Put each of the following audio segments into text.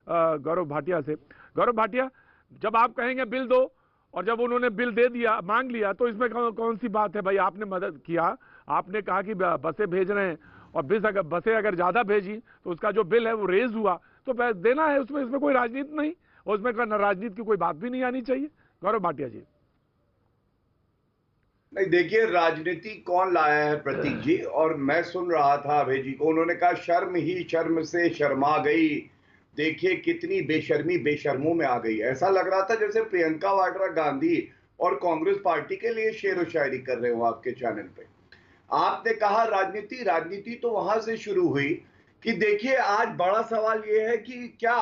गौरव भाटिया से। गौरव भाटिया, जब आप कहेंगे बिल दो और जब उन्होंने बिल दे दिया, मांग लिया, तो इसमें कौन सी बात है भाई? आपने मदद किया, आपने कहा कि बसें भेज रहे हैं और बसें अगर ज्यादा भेजी तो उसका जो बिल है वो रेज हुआ, तो देना है उसमें, इसमें कोई राजनीति नहीं, और उसमें राजनीति की कोई बात भी नहीं आनी चाहिए। गौरव भाटिया जी। नहीं, देखिए, राजनीति कौन लाया है प्रतीक जी? और मैं सुन रहा था अभय जी को, उन्होंने कहा शर्म ही शर्म से शर्मा गई। देखिए कितनी बेशर्मी बेशर्मों में आ गई। ऐसा लग रहा था जैसे प्रियंका वाड्रा गांधी और कांग्रेस पार्टी के लिए शेर व शायरी कर रहे हो आपके चैनल पे। आपने कहा राजनीति, राजनीति तो वहां से शुरू हुई कि देखिए आज बड़ा सवाल यह है कि क्या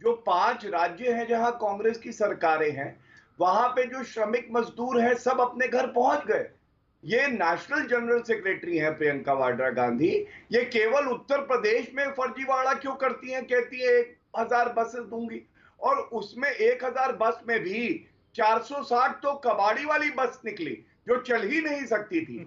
जो 5 राज्य हैं जहां कांग्रेस की सरकारें हैं, वहां पे जो श्रमिक मजदूर हैं सब अपने घर पहुंच गए। ये नेशनल जनरल सेक्रेटरी हैं प्रियंका वाड्रा गांधी, ये केवल उत्तर प्रदेश में फर्जीवाड़ा क्यों करती हैं? कहती है 1000 बसें दूंगी, और उसमें 1000 बस में भी 460 तो कबाड़ी वाली बस निकली जो चल ही नहीं सकती थी।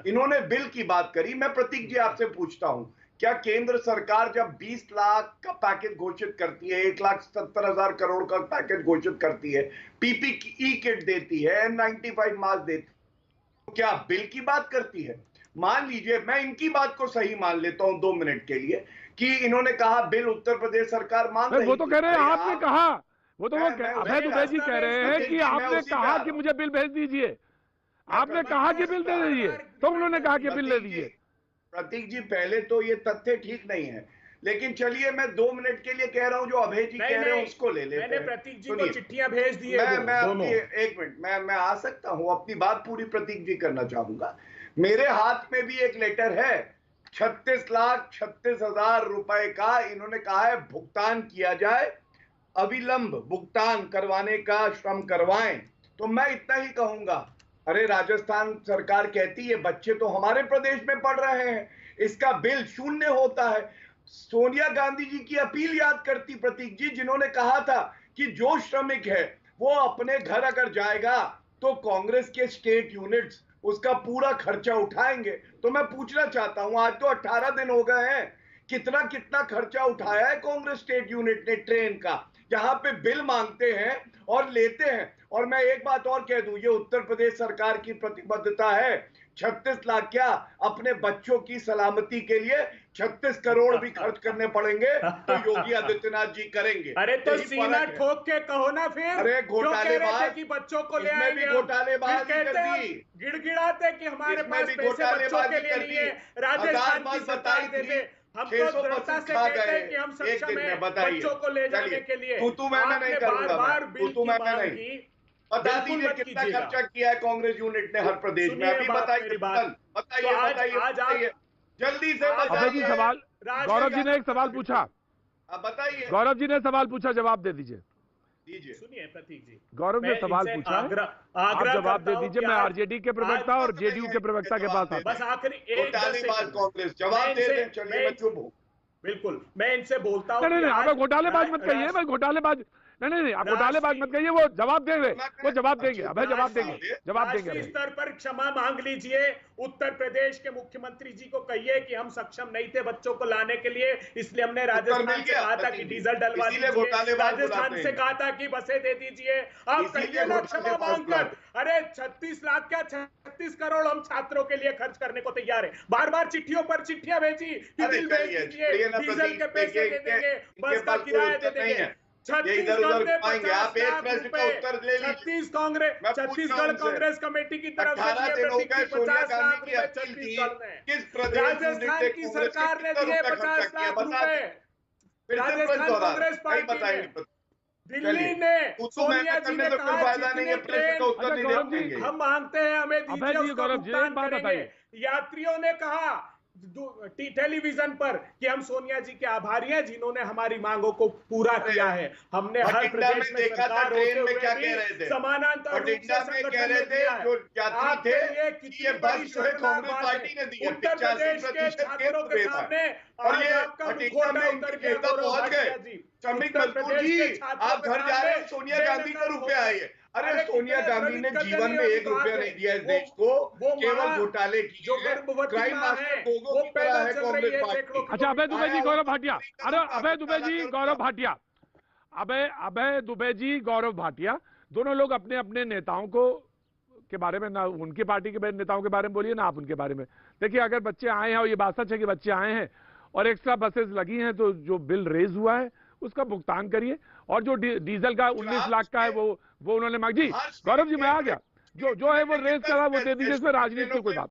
इन्होंने बिल की बात करी। मैं प्रतीक जी आपसे पूछता हूं, क्या केंद्र सरकार जब 20 लाख का पैकेज घोषित करती है, 1,70,000 करोड़ का पैकेज घोषित करती है, पीपीई किट देती है, N95 मास्क देती है, तो क्या बिल की बात करती है? मान लीजिए, मैं इनकी बात को सही मान लेता हूं 2 मिनट के लिए, कि इन्होंने कहा बिल उत्तर प्रदेश सरकार मान रही, वो तो कह रहे हैं आपने कहा, वो तो अभय दुबे जी कह रहे हैं कि आपने कहा कि मुझे बिल भेज दीजिए, आपने कहा कि बिल दे दीजिए, तो उन्होंने कहा कि बिल दे दीजिए। प्रतीक जी, पहले तो ये तथ्य ठीक नहीं है, लेकिन चलिए मैं 2 मिनट के लिए कह रहा हूं, जो अभय जी कह रहे हैं उसको ले लेते हैं। मैंने प्रतीक जी को चिट्ठियां भेज दी है। एक मिनट, मैं आ सकता हूं? अपनी बात पूरी प्रतीक जी करना चाहूंगा। मेरे हाथ में भी एक लेटर है, 36,36,000 रुपए का इन्होंने कहा है भुगतान किया जाए, अविलंब भुगतान करवाने का श्रम करवाएं। तो मैं इतना ही कहूंगा, अरे राजस्थान सरकार कहती है बच्चे तो हमारे प्रदेश में पढ़ रहे हैं, इसका बिल शून्य होता है। सोनिया गांधी जी की अपील याद करती प्रतीक जी, जिन्होंने कहा था कि जो श्रमिक है वो अपने घर अगर जाएगा तो कांग्रेस के स्टेट यूनिट्स उसका पूरा खर्चा उठाएंगे। तो मैं पूछना चाहता हूं, आज तो 18 दिन हो गए हैं, कितना कितना खर्चा उठाया है कांग्रेस स्टेट यूनिट ने ट्रेन का? यहाँ पे बिल मांगते हैं और लेते हैं। और मैं एक बात और कह दूं, ये उत्तर प्रदेश सरकार की प्रतिबद्धता है। 36 लाख क्या, अपने बच्चों की सलामती के लिए 36 करोड़ भी खर्च करने पड़ेंगे तो योगी आदित्यनाथ जी करेंगे। अरे तो सीना ठोक के कहो ना फिर। अरे घोटालेबाज कि बच्चों को ले आएंगे, घोटालेबाजी कर दी, गिड़गिड़ाते कि हमारे पास पैसे बच्चों के लिए नहीं है, राजस्थान की सरकार दे दे। हम तो दृढ़ता से कहते हैं कि हम सक्षम हैं बच्चों को ले जाने के लिए। मैं नहीं करूंगा, बार बिल की मांग की। बता दीजिए कितना खर्चा किया है कांग्रेस यूनिट ने हर प्रदेश में, अभी बताइए, बताइए जल्दी से अभय जी। सवाल, गौरव जी ने एक सवाल पूछा, बताइए। गौरव जी ने सवाल पूछा, जवाब दे दीजिए। सुनिए प्रतीक जी, गौरव ने सवाल पूछा, आप जवाब दे दीजिए। मैं आरजेडी के प्रवक्ता और जेडीयू के प्रवक्ता के पास आता बस आखिरी कांग्रेस जवाब दे दे, चलिए मैं चुप हूं। बिल्कुल, मैं इनसे बोलता हूं। नहीं, आप घोटालेबाज मत कहिए, मैं घोटालेबाज नहीं, आप घोटालेबाज मत कहिए, वो जवाब देंगे, वो जवाब देंगे, अभय जवाब देंगे, जवाब देंगे। स्तर पर क्षमा मांग लीजिए, उत्तर प्रदेश के मुख्यमंत्री जी को कहिए कि हम सक्षम नहीं थे बच्चों को लाने के लिए, इसलिए हमने राजस्थान से कहा था कि डीजल डलवा दीजिए, राजस्थान से कहा था कि बसें दे दीजिए। आप कहिए ना क्षमा मांगकर, अरे 36 लाख क्या 36 करोड़ हम छात्रों के लिए खर्च करने को तैयार है। बार बार चिट्ठियों पर चिट्ठियां भेजी कि बिल भेज दीजिए, डीजल के पैसे दे देंगे, बस का किराया दे देंगे। छत्तीसगढ़ कांग्रेस कमेटी की तरफ से 50 लाख रुपए छत्तीसगढ़ में, राजस्थान की सरकार ने दिए 50 लाख रुपए, राजस्थान कांग्रेस पार्टी, दिल्ली ने सोनिया जी ने कहा हम मांगते हैं हमें दीजिए, उसका भुगतान करेंगे। यात्रियों ने कहा टेलीविजन पर कि हम सोनिया जी के आभारी हैं जिन्होंने हमारी मांगों को पूरा किया है। हमने हर प्रदेश में सरकार होते हुए भी समानांतर रूप से संगठन ने दिया है। आपके लिए कितनी बड़ी शर्मनाक बात है उत्तर प्रदेश के छात्रों के सामने, और ये आपका मुखौटा उतर गया गौरव भाटिया जी। श्रमिक मजदूर जी, आप घर जा रहे हैं, सोनिया गांधी का रुपया है। अरे सोनिया गांधी ने जीवन में 1 रुपया नहीं दिया इस देश को, केवल घोटाले की जो क्राइम मास्टर दोगों की तरह है कांग्रेस पार्टी। अच्छा अभय दुबे जी, गौरव भाटिया, अरे अभय दुबे जी, गौरव भाटिया, अभय दुबे जी, गौरव भाटिया, दोनों लोग अपने अपने नेताओं को के बारे में, ना उनकी पार्टी के नेताओं के बारे में बोलिए, ना आप उनके बारे में। देखिए, अगर बच्चे आए हैं और ये बात सच है कि बच्चे आए हैं और एक्स्ट्रा बसेस लगी हैं, तो जो बिल रेज हुआ है उसका भुगतान करिए। और जो डीजल का 19 लाख का है वो उन्होंने मांग जी। गौरव जी, मैं आ गया, जो है वो रेज करा वो दे दीजिए, इसमें राजनीति की कोई बात